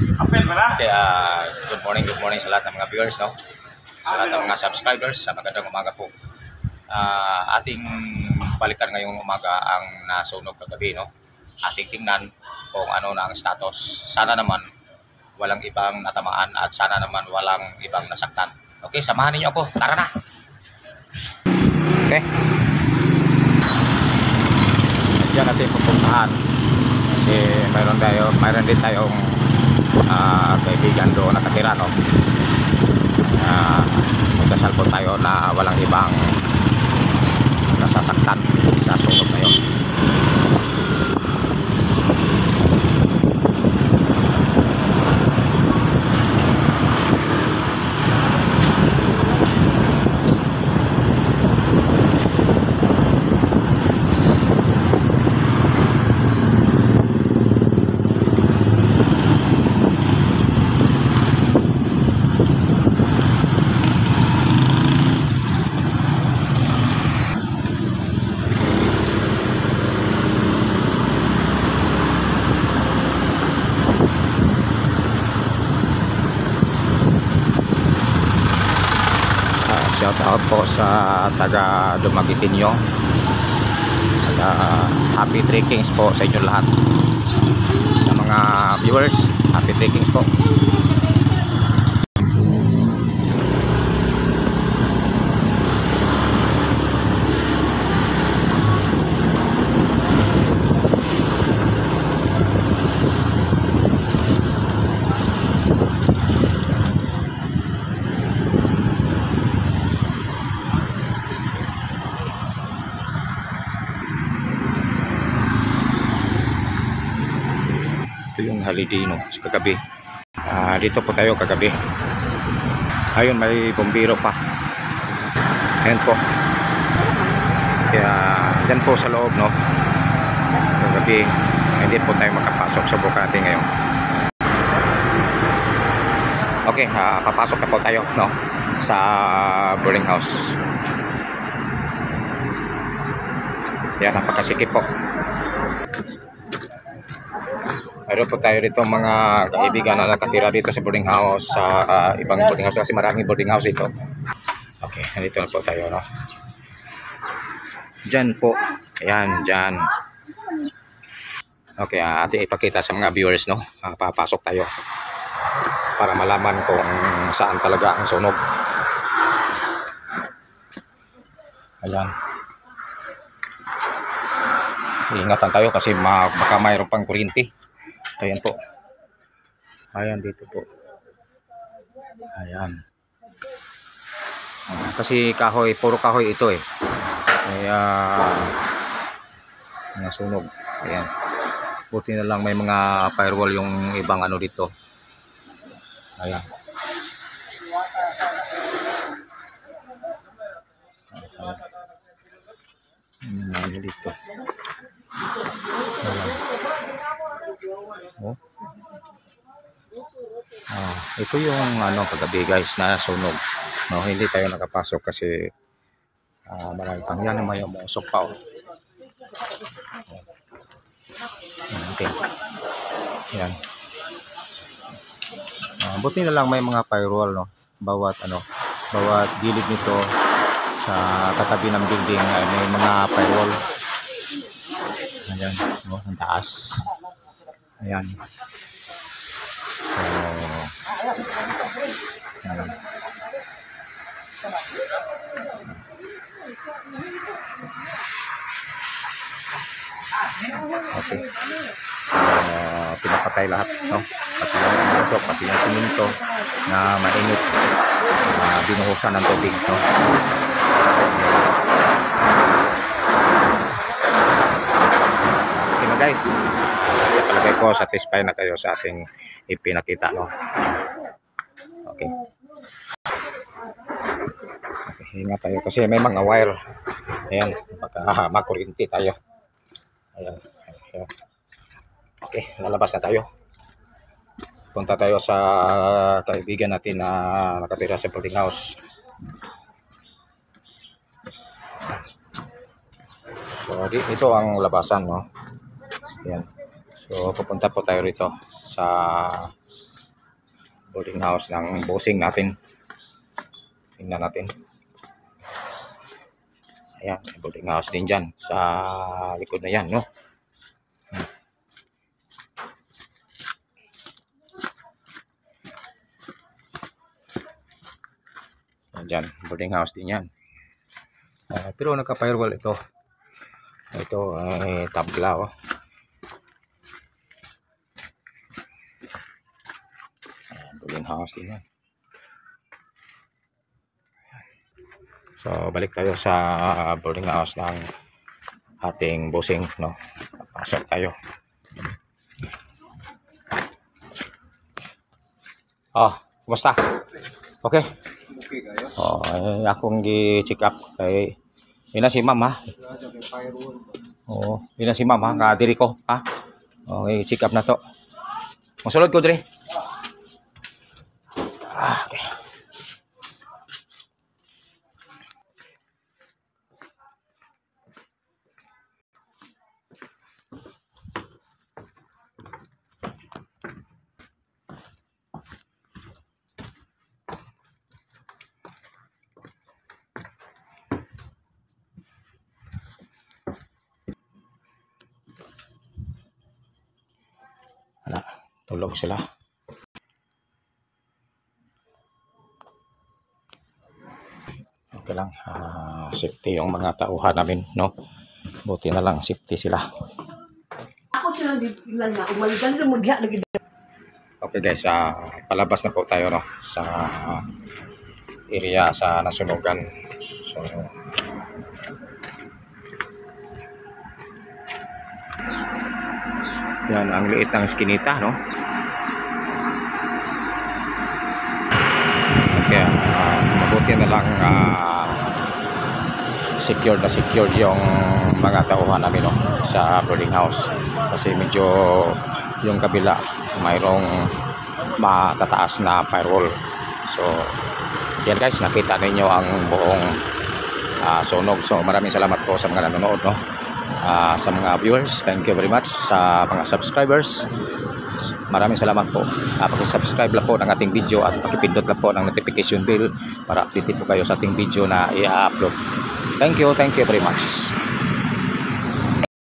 Kaya good morning sa lahat ng mga viewers, no? Sa lahat ng mga subscribers, sa magandang umaga po. Ating balikan ngayong umaga ang nasunog kagabi, no? Ating tingnan kung ano na ang status. Sana naman walang ibang natamaan at sana naman walang ibang nasaktan. Okay, samahan niyo ako. Tara na! Okay. Diyan natin pupuntahan. Kasi mayroon din tayong kaibigan doon nakatira, no? Magdasal po tayo na walang ibang nasasaktan sa sunog na yun. Shout out po sa taga Dumaguitinho. Happy trekkings po sa inyo lahat. Sa mga viewers, happy trekkings po. Ito yung Halidino sa kagabi. Dito po tayo kagabi. Ayun, may bumbiro pa. Ayan po. Kaya dyan po sa loob, no? Kagabi hindi po tayo makapasok sa Bukati ngayon. Okay, papasok na po tayo, no? Sa boarding house. Yan, napakasikip po. Mayroon po tayo dito mga kaibigan na nakatira dito sa boarding house, sa ibang boarding house kasi maraming boarding house dito. Okay, nandito na po tayo, no? Diyan po. Ayan, diyan. Okay, ating ipakita sa mga viewers, no? Papasok tayo para malaman kung saan talaga ang sunog. Ayan. Ingatan tayo kasi baka mayroon pang kuryente. Ayan po. Ayan, dito po. Ayan. Kasi kahoy, puro kahoy ito eh. Kaya nasunog. Ayan. Buti na lang may mga firewall yung ibang ano dito. Ayan. Ayan dito. Ayan. Oh. Ito yung ano kagabi guys na sunog, no? Hindi tayo nakapasok kasi marami pang yan naman yung musok pa, oh. Okay. Yan. Buti na lang may mga firewall, no? Bawat gilid nito sa katabi ng building ay may mga firewall. Ayan, no? Ang taas. Ayan. So, ayan. Okay. Pinapatay lahat, no? Pati yung usok, pati yung siminto na mainit, binuhusan ng tubig, no? Okay na guys. Sa palagay ko, satisfied na kayo sa ating ipinakita, no? Okay. Okay, hinga tayo kasi may mga wire. Ayan, baka makurinti tayo. Ayan. Ayan. Okay, lalabas na tayo. Punta tayo sa kaibigan natin na nakatira sa boarding house. So, ito ang labasan, no? Ayan. So, pupunta po tayo rito sa boarding house ng bossing natin. Tingnan natin. Ayan, boarding house din dyan sa likod na yan, no? Dyan, boarding house din yan. Pero naka-firewall ito. Ito ay tabla, oh. Ayan, boarding house din yan. So, balik tayo sa boarding house ng ating bossing, no? Pasok tayo. Kumusta? Okay? Akong gi-check up kay ina si mama. Ina si mama nga diri ko, ha? I-check up na to. Masulod ko diri. Okay. Tulog sila. Okay lang. Safety yung mga tauhan namin, no? Buti na lang safety sila. Ako sila lang na umaligan mo diha lagi. Okay guys, palabas na po tayo, no, sa area sa nasunugan. So yan ang liit ng skinita, no? Kaya mabuti na lang secured yung mga tauhan namin, no, sa boarding house. Kasi medyo yung kabila mayroong matataas na firewall. So yan guys, nakita ninyo ang buong sunog. So maraming salamat po sa mga nanonood, no? Sa mga viewers, thank you very much. Sa mga subscribers, maraming salamat po. Pag-subscribe lang po ng ating video at pakipindot lang po ng notification bell para update po kayo sa ating video na i-upload. Thank you very much.